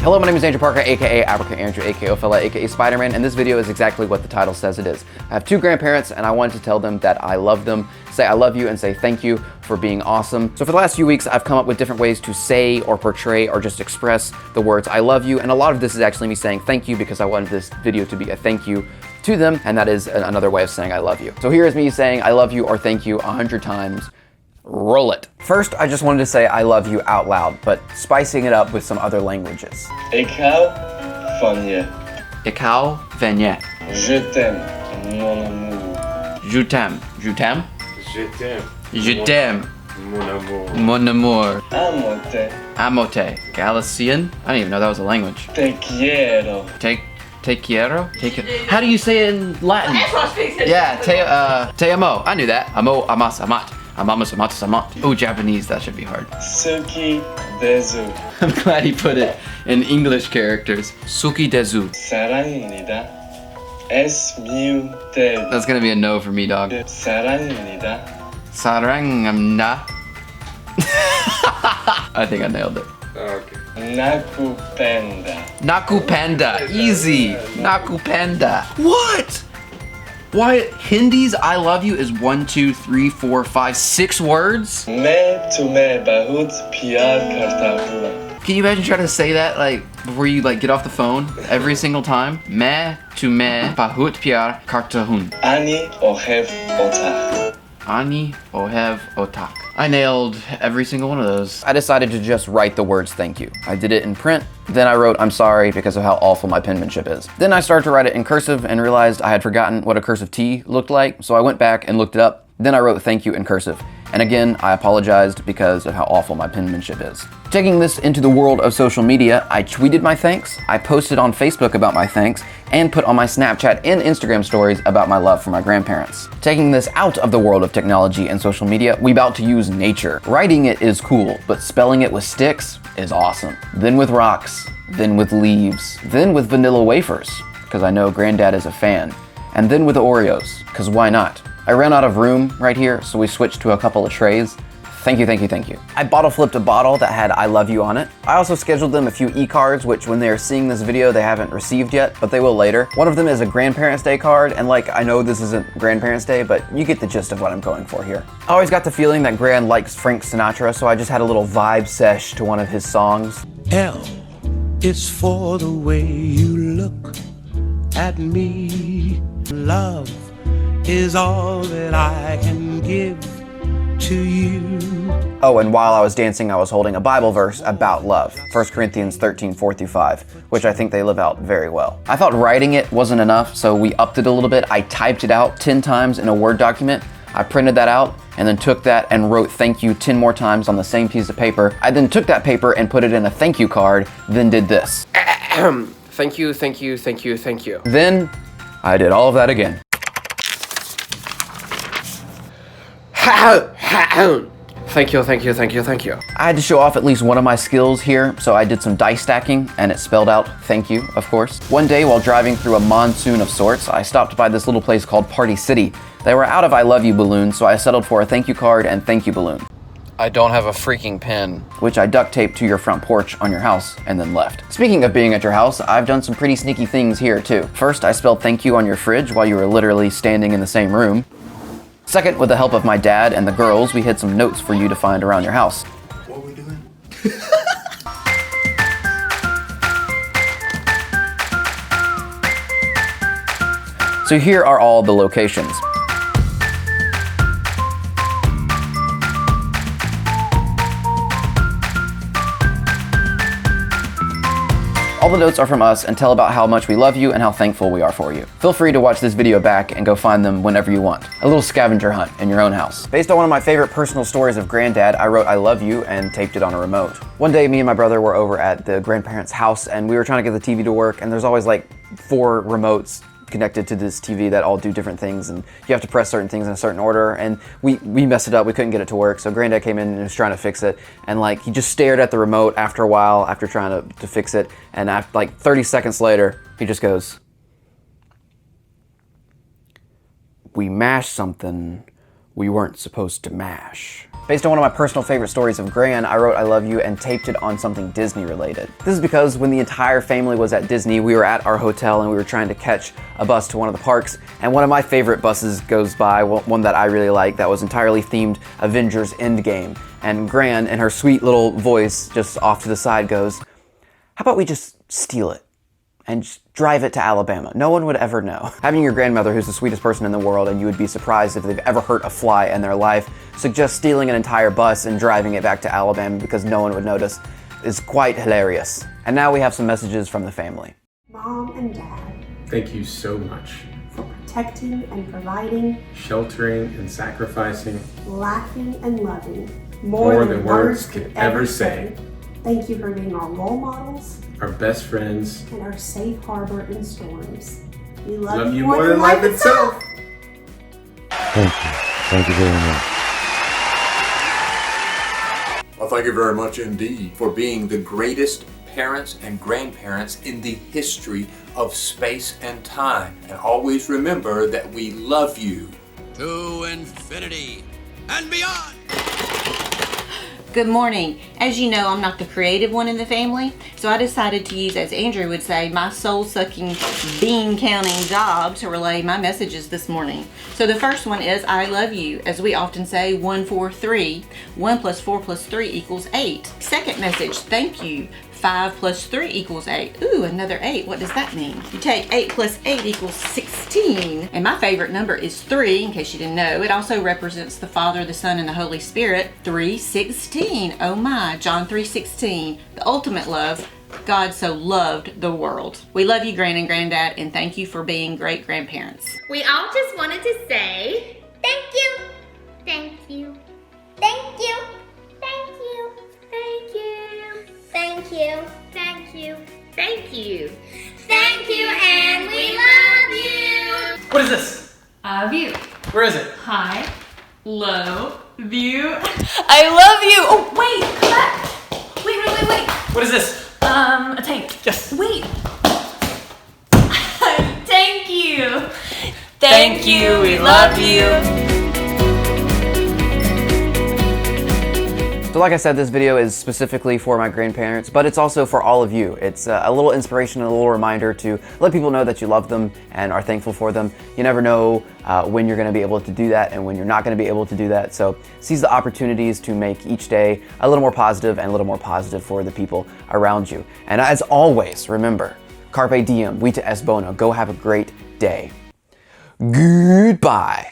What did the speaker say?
Hello, my name is Andrew Parker, aka Africa Andrew, aka Wafellow, aka Spider-Man, and this video is exactly what the title says it is. I have two grandparents and I wanted to tell them that I love them, say I love you, and say thank you for being awesome. So for the last few weeks, I've come up with different ways to say or portray or just express the words I love you, and a lot of this is actually me saying thank you because I wanted this video to be a thank you to them, and that is another way of saying I love you. So here is me saying I love you or thank you 100 times. Roll it. First, I just wanted to say I love you out loud, but spicing it up with some other languages. Ik hou van je. Ik hou van je. Je t'aime, mon amour. Je t'aime. Je t'aime? Je t'aime. Je t'aime. Mon amour. Mon amour. Amote. Amote. Galician? I didn't even know that was a language. Te quiero. Te quiero? How do you say it in Latin? That's what I speak. Yeah, te amo. I knew that. Amo, amas, amat. Amamas, amatas, amat. Oh, Japanese, that should be hard. Suki desu. I'm glad he put it in English characters. Suki desu. 사랑합니다. Es miu te. That's gonna be a no for me, dog. 사랑합니다. Sarangamna. I think I nailed it. Okay. Nakupenda. Nakupenda. Easy. Nakupenda. What? Why Hindi's I love you is 1, 2, 3, 4, 5, 6 words? मैं तुम्हें बहुत प्यार करता हूँ. Can you imagine trying to say that like before you like get off the phone every single time? मैं तुम्हें बहुत प्यार करता हूँ. אני אוהב אותך. Ani ohev otak. I nailed every single one of those. I decided to just write the words thank you. I did it in print, then I wrote I'm sorry because of how awful my penmanship is. Then I started to write it in cursive and realized I had forgotten what a cursive T looked like, so I went back and looked it up. Then I wrote thank you in cursive. And again, I apologized because of how awful my penmanship is. Taking this into the world of social media, I tweeted my thanks, I posted on Facebook about my thanks, and put on my Snapchat and Instagram stories about my love for my grandparents. Taking this out of the world of technology and social media, we about to use nature. Writing it is cool, but spelling it with sticks is awesome. Then with rocks, then with leaves, then with vanilla wafers, because I know Granddad is a fan, and then with Oreos, because why not? I ran out of room right here, so we switched to a couple of trays. Thank you, thank you, thank you. I bottle flipped a bottle that had I love you on it. I also scheduled them a few e-cards, which when they're seeing this video, they haven't received yet, but they will later. One of them is a Grandparents' Day card, and like, I know this isn't Grandparents' Day, but you get the gist of what I'm going for here. I always got the feeling that Gran likes Frank Sinatra, so I just had a little vibe sesh to one of his songs. L, it's for the way you look at me. Love is all that I can give to you. Oh, and while I was dancing, I was holding a Bible verse about love, 1 Corinthians 13, 4-5, which I think they live out very well. I thought writing it wasn't enough, so we upped it a little bit. I typed it out 10 times in a Word document. I printed that out and then took that and wrote thank you 10 more times on the same piece of paper. I then took that paper and put it in a thank you card, then did this. Thank you, thank you, thank you, thank you. Then I did all of that again. Thank you, thank you, thank you, thank you. I had to show off at least one of my skills here, so I did some dice stacking, and it spelled out thank you, of course. One day while driving through a monsoon of sorts, I stopped by this little place called Party City. They were out of I love you balloons, so I settled for a thank you card and thank you balloon. I don't have a freaking pen, which I duct taped to your front porch on your house and then left. Speaking of being at your house, I've done some pretty sneaky things here too. First, I spelled thank you on your fridge while you were literally standing in the same room. Second, with the help of my dad and the girls, we hid some notes for you to find around your house. What are we doing? So here are all the locations. All the notes are from us and tell about how much we love you and how thankful we are for you. Feel free to watch this video back and go find them whenever you want. A little scavenger hunt in your own house. Based on one of my favorite personal stories of Granddad, I wrote I love you and taped it on a remote. One day, me and my brother were over at the grandparents' house and we were trying to get the TV to work, and there's always like 4 remotes connected to this TV that all do different things, and you have to press certain things in a certain order, and we messed it up. We couldn't get it to work, so Granddad came in and was trying to fix it, and like he just stared at the remote after a while after trying to fix it, and after like 30 seconds later he just goes, "We mashed something we weren't supposed to mash. Based on one of my personal favorite stories of Gran, I wrote I love you and taped it on something Disney related. This is because when the entire family was at Disney, we were at our hotel and we were trying to catch a bus to one of the parks, and one of my favorite buses goes by, one that I really like, that was entirely themed Avengers Endgame. And Gran, in her sweet little voice, just off to the side goes, how about we just steal it and just drive it to Alabama? No one would ever know. Having your grandmother, who's the sweetest person in the world, and you would be surprised if they've ever hurt a fly in their life, suggest stealing an entire bus and driving it back to Alabama because no one would notice is quite hilarious. And now we have some messages from the family. Mom and Dad, thank you so much. for protecting and providing, Sheltering and sacrificing. laughing and loving, More than words could ever say. Thank you for being our role models Our best friends. and our safe harbor in storms. We Love you more than life itself. Thank you. Thank you very much. Well, thank you very much indeed for being the greatest parents and grandparents in the history of space and time. And always remember that we love you. To infinity and beyond. Good morning. As you know, I'm not the creative one in the family, so I decided to use, as Andrew would say, my soul-sucking, bean-counting job to relay my messages this morning. So the first one is, I love you. As we often say, 1, 4, 3. 1 plus 4 plus 3 equals 8. Second message, thank you. 5 plus 3 equals 8. Ooh, another 8. What does that mean? You take 8 plus 8 equals 16. And my favorite number is 3, in case you didn't know. It also represents the Father, the Son, and the Holy Spirit. 3:16. Oh my, John 3:16. The ultimate love. God so loved the world. We love you, Gran and Granddad, and thank you for being great grandparents. We all just wanted to say thank you, thank you, thank you, thank you, thank you, thank you, thank you, thank you, thank you, and we love you. What is this? View. Where is it? High, low, view. I love you! Oh, wait, come back. Wait. What is this? A tank. Yes. Wait. Thank you. Thank you, we love you. So like I said, this video is specifically for my grandparents, but it's also for all of you. It's a little inspiration, a little reminder to let people know that you love them and are thankful for them. You never know when you're gonna be able to do that and when you're not gonna be able to do that. So seize the opportunities to make each day a little more positive and a little more positive for the people around you. And as always, remember, carpe diem, vita est bono. Go have a great day. Goodbye.